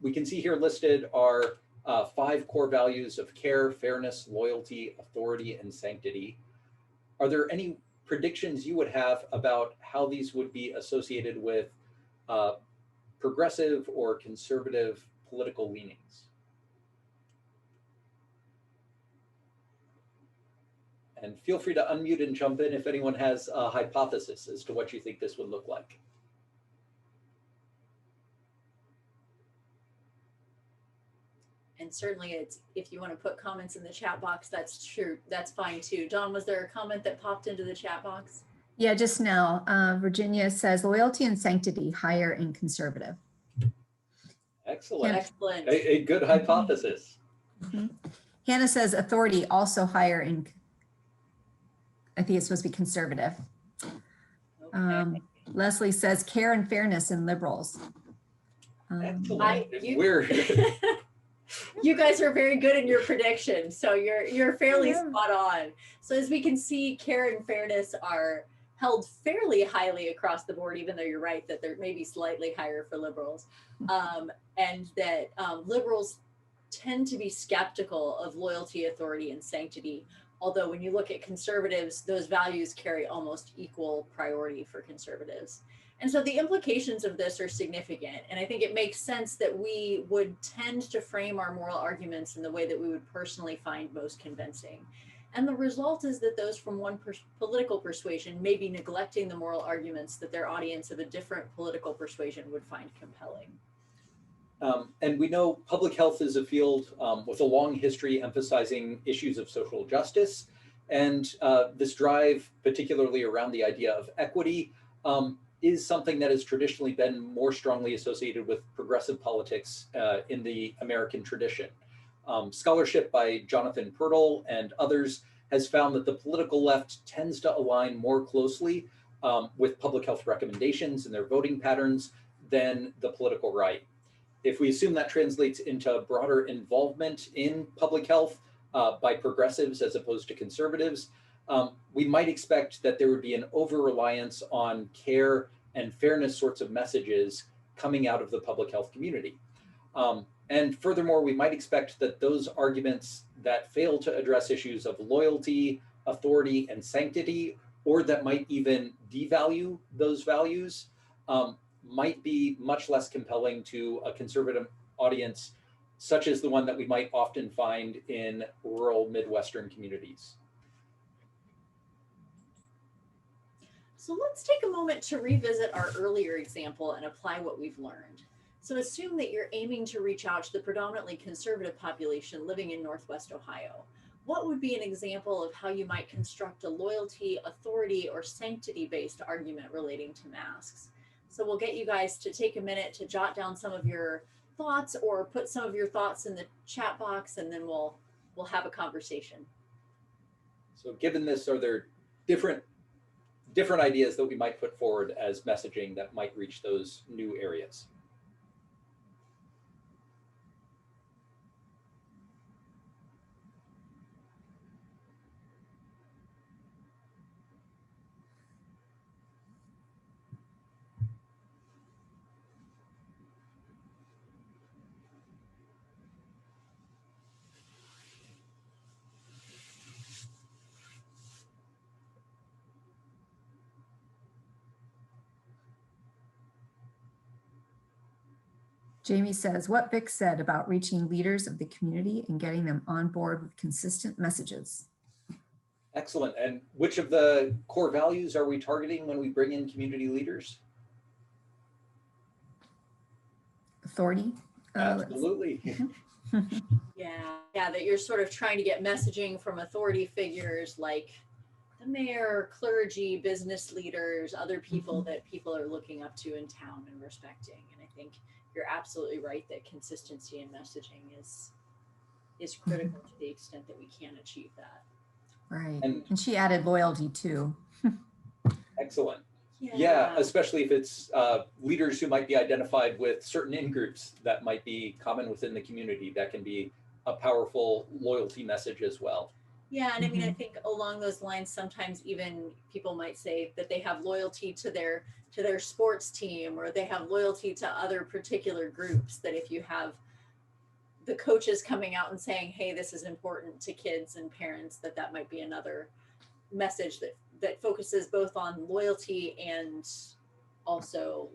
We can see here listed are 5 core values of care, fairness, loyalty, authority, and sanctity. Are there any predictions you would have about how these would be associated with progressive or conservative political leanings? And feel free to unmute and jump in if anyone has a hypothesis as to what you think this would look like. And certainly it's, if you want to put comments in the chat box, that's true. That's fine too. Dawn, was there a comment that popped into the chat box? Yeah, just now. Virginia says loyalty and sanctity higher in conservative. Excellent. Excellent. A good hypothesis. Mm-hmm. Hannah says authority also higher in, I think it's supposed to be conservative. Okay. Leslie says care and fairness in liberals. Excellent. You guys are very good in your prediction, so you're fairly Yeah. spot on. So as we can see, care and fairness are held fairly highly across the board, even though you're right that they're maybe slightly higher for liberals, and that liberals tend to be skeptical of loyalty, authority, and sanctity. Although when you look at conservatives, those values carry almost equal priority for conservatives. And so the implications of this are significant. And I think it makes sense that we would tend to frame our moral arguments in the way that we would personally find most convincing. And the result is that those from one political persuasion may be neglecting the moral arguments that their audience of a different political persuasion would find compelling. And we know public health is a field with a long history emphasizing issues of social justice. And this drive, particularly around the idea of equity, is something that has traditionally been more strongly associated with progressive politics in the American tradition. Scholarship by Jonathan Pirtle and others has found that the political left tends to align more closely with public health recommendations and their voting patterns than the political right. If we assume that translates into broader involvement in public health by progressives as opposed to conservatives, we might expect that there would be an over-reliance on care and fairness sorts of messages coming out of the public health community. And furthermore, we might expect that those arguments that fail to address issues of loyalty, authority, and sanctity, or that might even devalue those values, might be much less compelling to a conservative audience, such as the one that we might often find in rural Midwestern communities. So let's take a moment to revisit our earlier example and apply what we've learned. So assume that you're aiming to reach out to the predominantly conservative population living in Northwest Ohio. What would be an example of how you might construct a loyalty, authority, or sanctity-based argument relating to masks? So we'll get you guys to take a minute to jot down some of your thoughts or put some of your thoughts in the chat box, and then we'll have a conversation. So given this, are there different ideas that we might put forward as messaging that might reach those new areas? Jamie says, what Vic said about reaching leaders of the community and getting them on board with consistent messages. Excellent. And which of the core values are we targeting when we bring in community leaders? Authority. Absolutely. Yeah, that you're sort of trying to get messaging from authority figures like the mayor, clergy, business leaders, other people that people are looking up to in town and respecting. And I think you're absolutely right that consistency in messaging is critical to the extent that we can achieve that. Right. And she added loyalty too. Excellent. Yeah, especially if it's leaders who might be identified with certain in-groups that might be common within the community. That can be a powerful loyalty message as well. Yeah, and I mean, I think along those lines, sometimes even people might say that they have loyalty to their sports team, or they have loyalty to other particular groups, that if you have the coaches coming out and saying, hey, this is important to kids and parents, that might be another message that focuses both on loyalty and also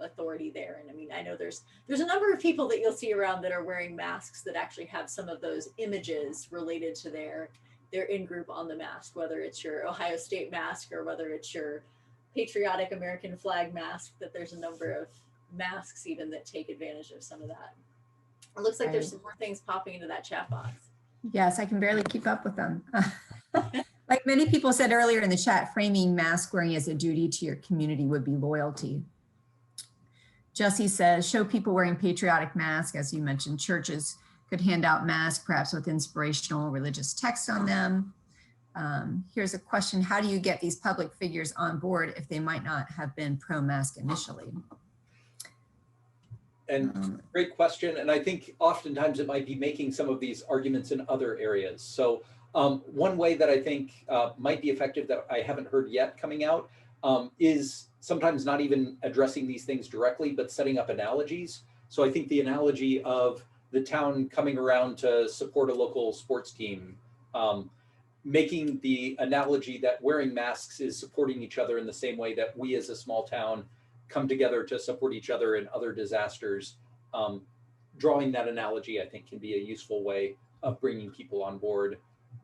authority there. And I mean, I know there's a number of people that you'll see around that are wearing masks that actually have some of those images related to their in-group on the mask, whether it's your Ohio State mask or whether it's your patriotic American flag mask, that there's a number of masks even that take advantage of some of that. It looks like there's some more things popping into that chat box. Yes, I can barely keep up with them. Like many people said earlier in the chat, framing mask wearing as a duty to your community would be loyalty. Jesse says, show people wearing patriotic masks. As you mentioned, churches could hand out masks, perhaps with inspirational religious text on them. Here's a question. How do you get these public figures on board if they might not have been pro-mask initially? And great question. And I think oftentimes it might be making some of these arguments in other areas. So one way that I think might be effective that I haven't heard yet coming out is sometimes not even addressing these things directly, but setting up analogies. So I think the analogy of the town coming around to support a local sports team, making the analogy that wearing masks is supporting each other in the same way that we as a small town come together to support each other in other disasters. Drawing that analogy, I think, can be a useful way of bringing people on board,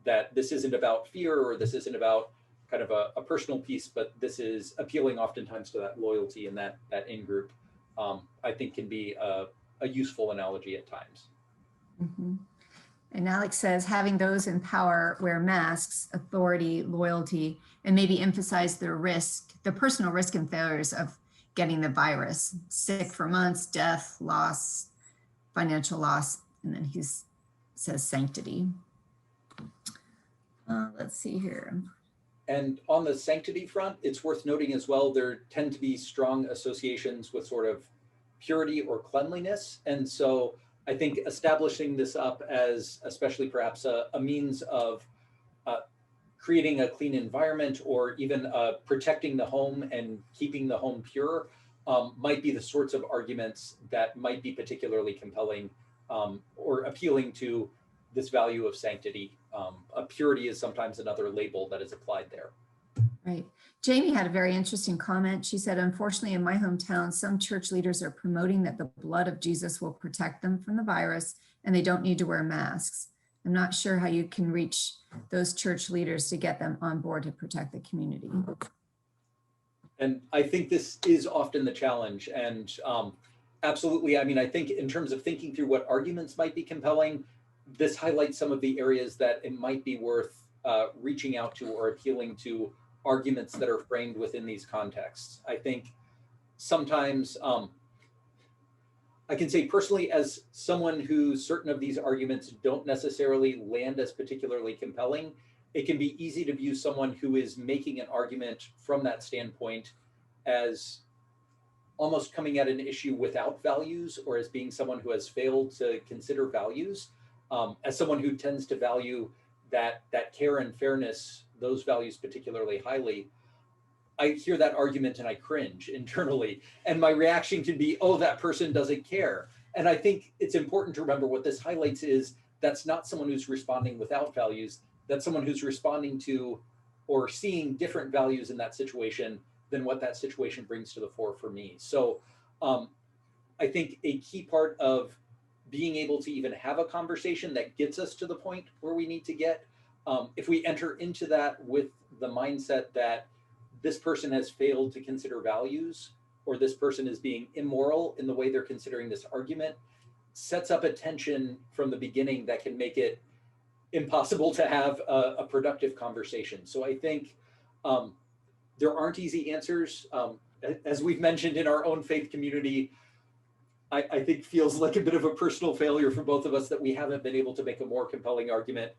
that this isn't about fear or this isn't about kind of a personal piece, but this is appealing oftentimes to that loyalty and that in-group, I think can be a useful analogy at times. Mm-hmm. And Alex says, having those in power wear masks, authority, loyalty, and maybe emphasize the personal risk and failures of getting the virus, sick for months, death, loss, financial loss, and then he says sanctity. Let's see here. And on the sanctity front, it's worth noting as well, there tend to be strong associations with sort of purity or cleanliness. And so I think establishing this up as especially perhaps a means of creating a clean environment or even protecting the home and keeping the home pure might be the sorts of arguments that might be particularly compelling or appealing to this value of sanctity. Purity is sometimes another label that is applied there. Right. Jamie had a very interesting comment. She said, unfortunately, in my hometown, some church leaders are promoting that the blood of Jesus will protect them from the virus and they don't need to wear masks. I'm not sure how you can reach those church leaders to get them on board to protect the community. And I think this is often the challenge. And absolutely, I mean, I think in terms of thinking through what arguments might be compelling, this highlights some of the areas that it might be worth reaching out to or appealing to arguments that are framed within these contexts. I think sometimes I can say personally, as someone who certain of these arguments don't necessarily land as particularly compelling, it can be easy to view someone who is making an argument from that standpoint as almost coming at an issue without values, or as being someone who has failed to consider values. As someone who tends to value that care and fairness, those values particularly highly, I hear that argument and I cringe internally. And my reaction can be, oh, that person doesn't care. And I think it's important to remember what this highlights is that's not someone who's responding without values. That's someone who's responding to or seeing different values in that situation than what that situation brings to the fore for me. So I think a key part of being able to even have a conversation that gets us to the point where we need to get, if we enter into that with the mindset that this person has failed to consider values, or this person is being immoral in the way they're considering this argument, sets up a tension from the beginning that can make it impossible to have a productive conversation. So I think there aren't easy answers. As we've mentioned in our own faith community, I think feels like a bit of a personal failure for both of us that we haven't been able to make a more compelling argument,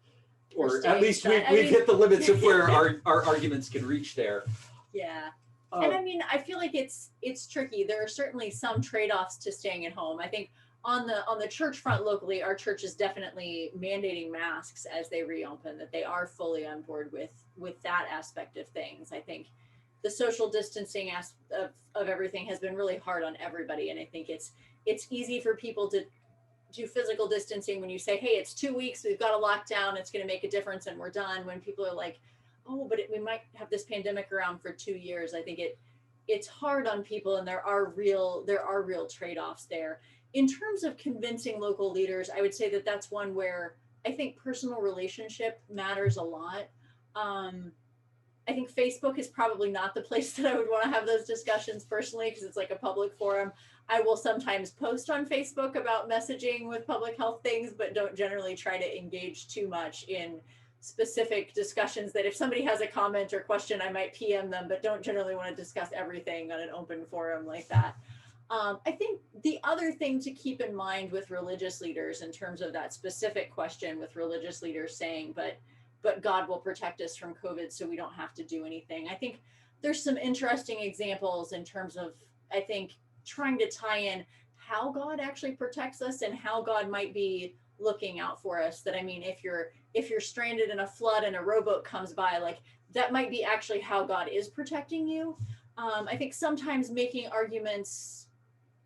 or at least we've hit the limits of where our arguments can reach there. Yeah. And I mean, I feel like it's tricky. There are certainly some trade-offs to staying at home. I think on the church front locally, our church is definitely mandating masks as they reopen, that they are fully on board with that aspect of things. I think the social distancing of everything has been really hard on everybody. And I think it's easy for people to do physical distancing when you say, hey, it's 2 weeks, we've got a lockdown, it's going to make a difference and we're done. When people are like, oh, but we might have this pandemic around for 2 years. I think it's hard on people, and there are real trade-offs there. In terms of convincing local leaders, I would say that that's one where I think personal relationship matters a lot. I think Facebook is probably not the place that I would want to have those discussions personally, because it's like a public forum. I will sometimes post on Facebook about messaging with public health things, but don't generally try to engage too much in specific discussions that if somebody has a comment or question, I might PM them, but don't generally want to discuss everything on an open forum like that. I think the other thing to keep in mind with religious leaders in terms of that specific question with religious leaders saying, but but God will protect us from COVID, so we don't have to do anything. I think there's some interesting examples in terms of, I think, trying to tie in how God actually protects us and how God might be looking out for us. That, I mean, if you're stranded in a flood and a rowboat comes by, like, that might be actually how God is protecting you. I think sometimes making arguments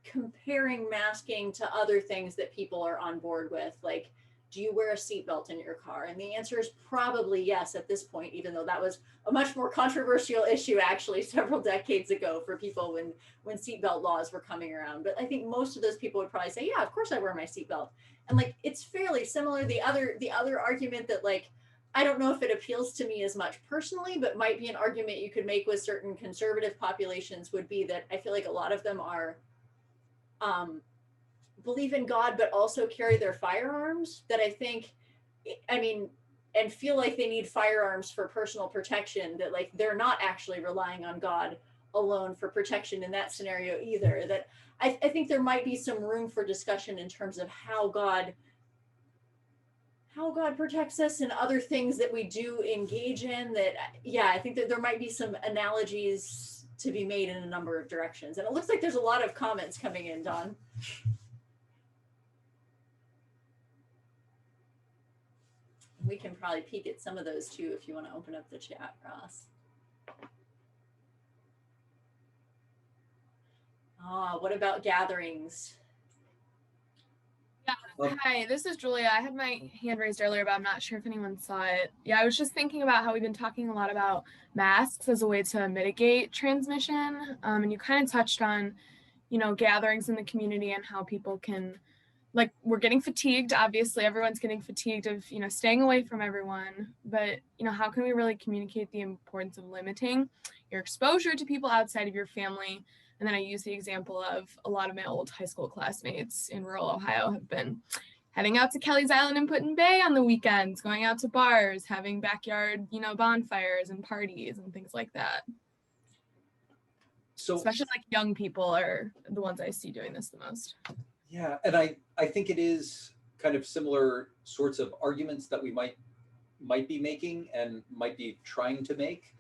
comparing masking to other things that people are on board with, like, do you wear a seatbelt in your car? And the answer is probably yes at this point, even though that was a much more controversial issue actually several decades ago for people when seatbelt laws were coming around. But I think most of those people would probably say, yeah, of course I wear my seatbelt. And like, it's fairly similar. The other argument that, like, I don't know if it appeals to me as much personally, but might be an argument you could make with certain conservative populations would be that I feel like a lot of them are believe in God, but also carry their firearms, that I think, I mean, and feel like they need firearms for personal protection, that like they're not actually relying on God alone for protection in that scenario either. That I think there might be some room for discussion in terms of how God protects us and other things that we do engage in. That, yeah, I think that there might be some analogies to be made in a number of directions. And it looks like there's a lot of comments coming in, Don. We can probably peek at some of those too if you want to open up the chat, Ross. What about gatherings? Yeah. Hi, this is Julia. I had my hand raised earlier, but I'm not sure if anyone saw it. Yeah, I was just thinking about how we've been talking a lot about masks as a way to mitigate transmission. And you kind of touched on, gatherings in the community and how people can, like, we're getting fatigued. Obviously, everyone's getting fatigued of, staying away from everyone. But, how can we really communicate the importance of limiting your exposure to people outside of your family? And then I use the example of a lot of my old high school classmates in rural Ohio have been heading out to Kelly's Island and Put in Bay on the weekends, going out to bars, having backyard, bonfires and parties and things like that. So especially like young people are the ones I see doing this the most. Yeah, and I think it is kind of similar sorts of arguments that we might be making and might be trying to make.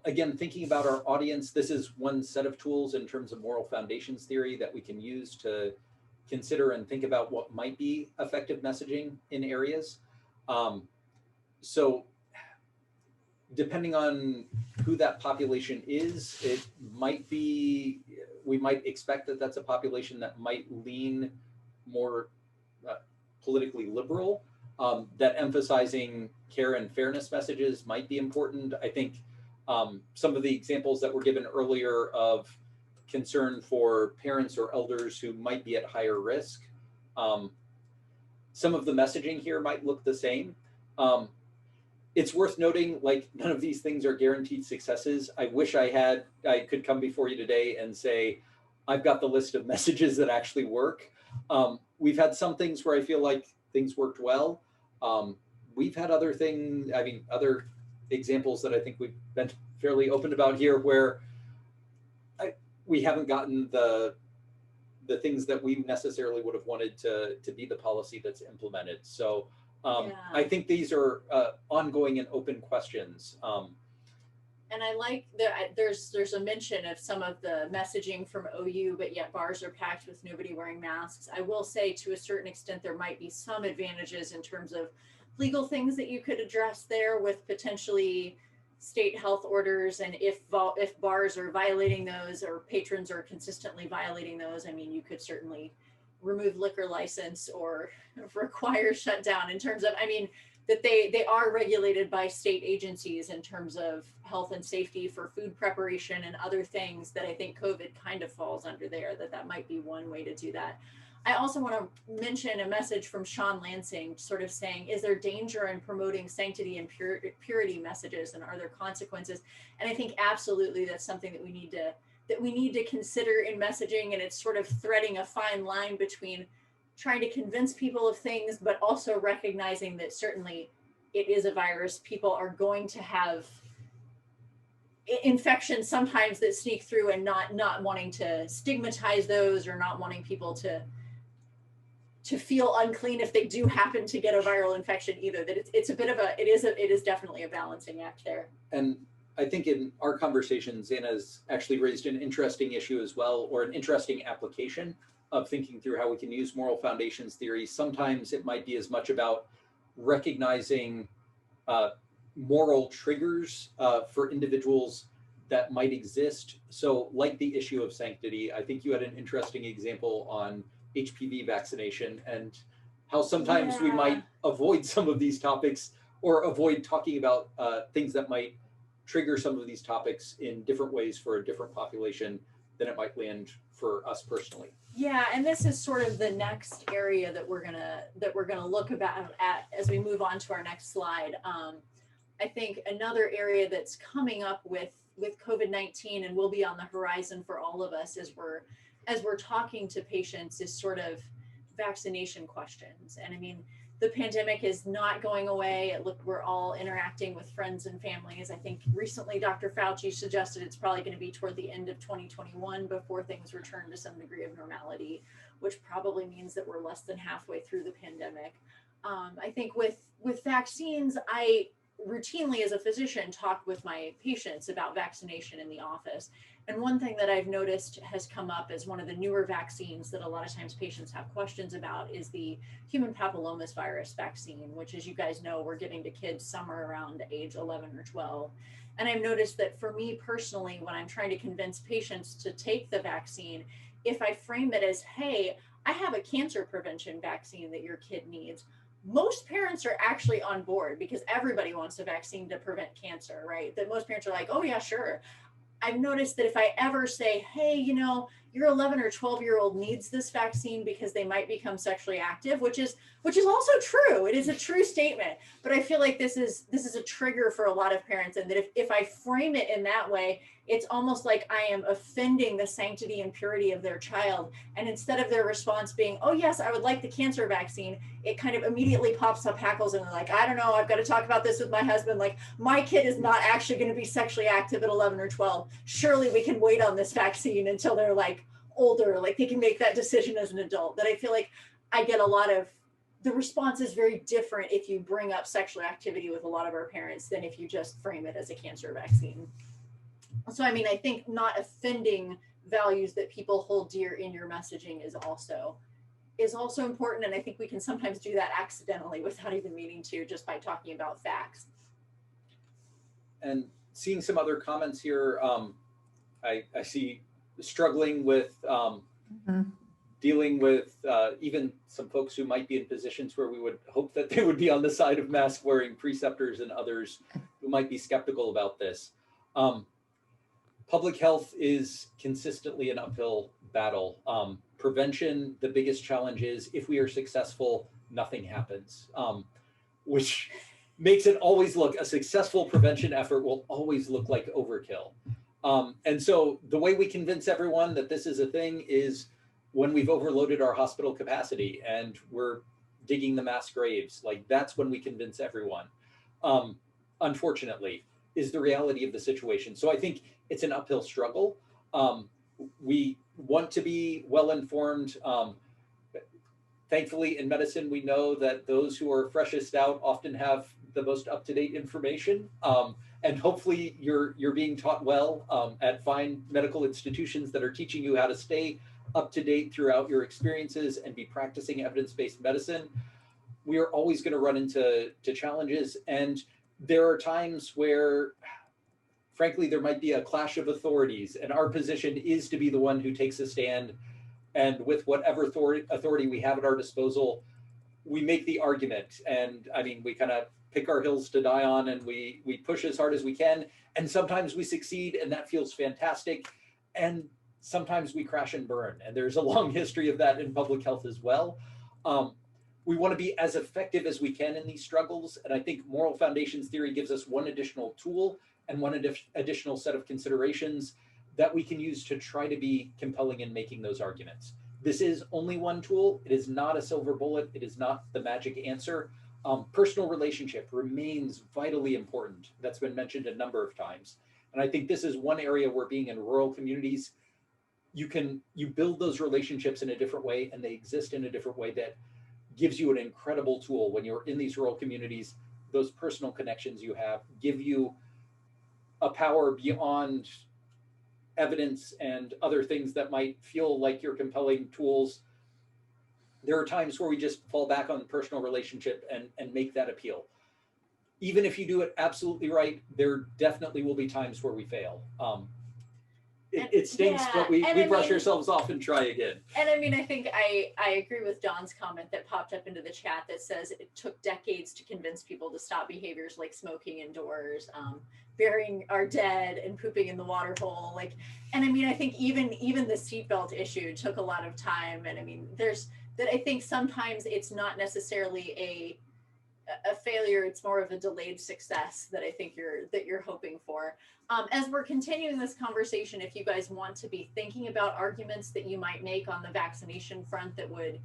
Again, thinking about our audience, this is one set of tools in terms of moral foundations theory that we can use to consider and think about what might be effective messaging in areas. So depending on who that population is, it might be, we might expect that that's a population that might lean more politically liberal, that emphasizing care and fairness messages might be important. I think some of the examples that were given earlier of concern for parents or elders who might be at higher risk, some of the messaging here might look the same. It's worth noting, like, none of these things are guaranteed successes. I wish I could come before you today and say, I've got the list of messages that actually work. We've had some things where I feel like things worked well. We've had other examples that I think we've been fairly open about here where we haven't gotten the things that we necessarily would have wanted to be the policy that's implemented. So I think these are ongoing and open questions. And I like that there's a mention of some of the messaging from OU, but yet bars are packed with nobody wearing masks. I will say to a certain extent, there might be some advantages in terms of legal things that you could address there with potentially state health orders. And if bars are violating those or patrons are consistently violating those, I mean, you could certainly remove liquor license or require shutdown in terms of, I mean, that they are regulated by state agencies in terms of health and safety for food preparation and other things that I think COVID kind of falls under there, that might be one way to do that. I also want to mention a message from Sean Lansing sort of saying, is there danger in promoting sanctity and purity messages, and are there consequences? And I think absolutely that's something that we need to consider in messaging, and it's sort of threading a fine line between trying to convince people of things, but also recognizing that certainly it is a virus. People are going to have infections sometimes that sneak through, and not wanting to stigmatize those or not wanting people to to feel unclean if they do happen to get a viral infection either. That it's a bit of a, it is definitely a balancing act there. And I think in our conversations, Anna's actually raised an interesting issue as well, or an interesting application of thinking through how we can use moral foundations theory. Sometimes it might be as much about recognizing moral triggers for individuals that might exist. So like the issue of sanctity, I think you had an interesting example on HPV vaccination and how sometimes we might avoid some of these topics or avoid talking about things that might trigger some of these topics in different ways for a different population than it might land for us personally. Yeah, and this is sort of the next area that we're gonna look at as we move on to our next slide. I think another area that's coming up with COVID-19 and will be on the horizon for all of us as we're talking to patients is sort of vaccination questions. And I mean, the pandemic is not going away. Look, we're all interacting with friends and families. I think recently Dr. Fauci suggested it's probably going to be toward the end of 2021 before things return to some degree of normality, which probably means that we're less than halfway through the pandemic. I think with vaccines, I routinely as a physician talk with my patients about vaccination in the office. And one thing that I've noticed has come up as one of the newer vaccines that a lot of times patients have questions about is the human papillomavirus vaccine, which, as you guys know, we're giving to kids somewhere around age 11 or 12. And I've noticed that for me personally, when I'm trying to convince patients to take the vaccine, if I frame it as, hey, I have a cancer prevention vaccine that your kid needs, most parents are actually on board because everybody wants a vaccine to prevent cancer, right? That most parents are like, oh yeah, sure. I've noticed that if I ever say, hey, you know, your 11 or 12-year-old needs this vaccine because they might become sexually active, which is also true. It is a true statement. But I feel like this is a trigger for a lot of parents, and that if I frame it in that way, it's almost like I am offending the sanctity and purity of their child. And instead of their response being, oh yes, I would like the cancer vaccine, it kind of immediately pops up hackles and they're like, I don't know, I've got to talk about this with my husband. Like, my kid is not actually going to be sexually active at 11 or 12. Surely we can wait on this vaccine until they're like older, like they can make that decision as an adult. That I feel like I get a lot of, the response is very different if you bring up sexual activity with a lot of our parents than if you just frame it as a cancer vaccine. So, I mean, I think not offending values that people hold dear in your messaging is also important. And I think we can sometimes do that accidentally without even meaning to, just by talking about facts. And seeing some other comments here, I see struggling with dealing with even some folks who might be in positions where we would hope that they would be on the side of mask wearing preceptors and others who might be skeptical about this. Public health is consistently an uphill battle. Prevention, the biggest challenge is if we are successful, nothing happens, which makes it always look, a successful prevention effort will always look like overkill. And so the way we convince everyone that this is a thing is when we've overloaded our hospital capacity and we're digging the mass graves. Like, that's when we convince everyone, unfortunately, is the reality of the situation. So I think it's an uphill struggle. We want to be well-informed. Thankfully, in medicine, we know that those who are freshest out often have the most up-to-date information. And hopefully you're being taught well at fine medical institutions that are teaching you how to stay up to date throughout your experiences and be practicing evidence-based medicine. We are always going to run into challenges. And there are times where, frankly, there might be a clash of authorities, and our position is to be the one who takes a stand. And with whatever authority we have at our disposal, we make the argument. And I mean, we kind of pick our hills to die on, and we push as hard as we can. And sometimes we succeed, and that feels fantastic. And sometimes we crash and burn. And there's a long history of that in public health as well. We want to be as effective as we can in these struggles. And I think moral foundations theory gives us one additional tool and one additional set of considerations that we can use to try to be compelling in making those arguments. This is only one tool. It is not a silver bullet. It is not the magic answer. Personal relationship remains vitally important. That's been mentioned a number of times. And I think this is one area where, being in rural communities, you build those relationships in a different way, and they exist in a different way that gives you an incredible tool when you're in these rural communities. Those personal connections you have give you a power beyond evidence and other things that might feel like your compelling tools. There are times where we just fall back on personal relationship and make that appeal. Even if you do it absolutely right, there definitely will be times where we fail. It stinks, but we brush ourselves off and try again. And I mean, I think I agree with Don's comment that popped up into the chat that says it took decades to convince people to stop behaviors like smoking indoors, burying our dead and pooping in the water hole. Like, and I mean, I think even the seatbelt issue took a lot of time. And I mean, there's that. I think sometimes it's not necessarily a failure, it's more of a delayed success that I think you're hoping for. As we're continuing this conversation, if you guys want to be thinking about arguments that you might make on the vaccination front that would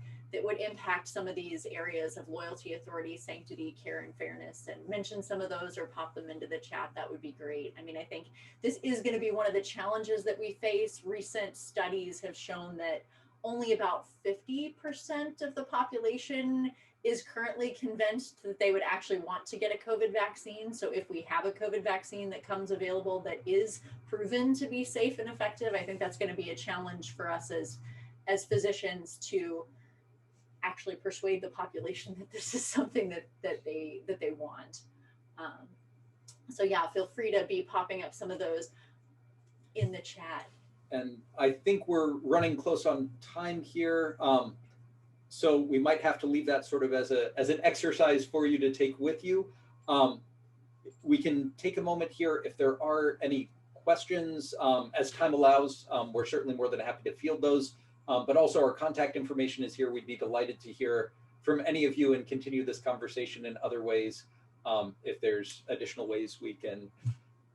impact some of these areas of loyalty, authority, sanctity, care, and fairness, and mention some of those or pop them into the chat, that would be great. I mean, I think this is going to be one of the challenges that we face. Recent studies have shown that only about 50% of the population is currently convinced that they would actually want to get a COVID vaccine. So if we have a COVID vaccine that comes available that is proven to be safe and effective, I think that's going to be a challenge for us as physicians to actually persuade the population that this is something that they want. So yeah, feel free to be popping up some of those in the chat. And I think we're running close on time here. So we might have to leave that sort of as an exercise for you to take with you. We can take a moment here if there are any questions as time allows. We're certainly more than happy to field those, but also our contact information is here. We'd be delighted to hear from any of you and continue this conversation in other ways. If there's additional ways we can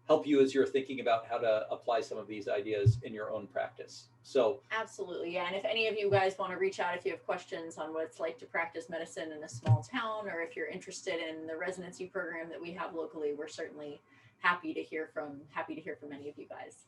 help you as you're thinking about how to apply some of these ideas in your own practice. So absolutely, yeah. And if any of you guys want to reach out, if you have questions on what it's like to practice medicine in a small town, or if you're interested in the residency program that we have locally, we're certainly happy to hear from any of you guys.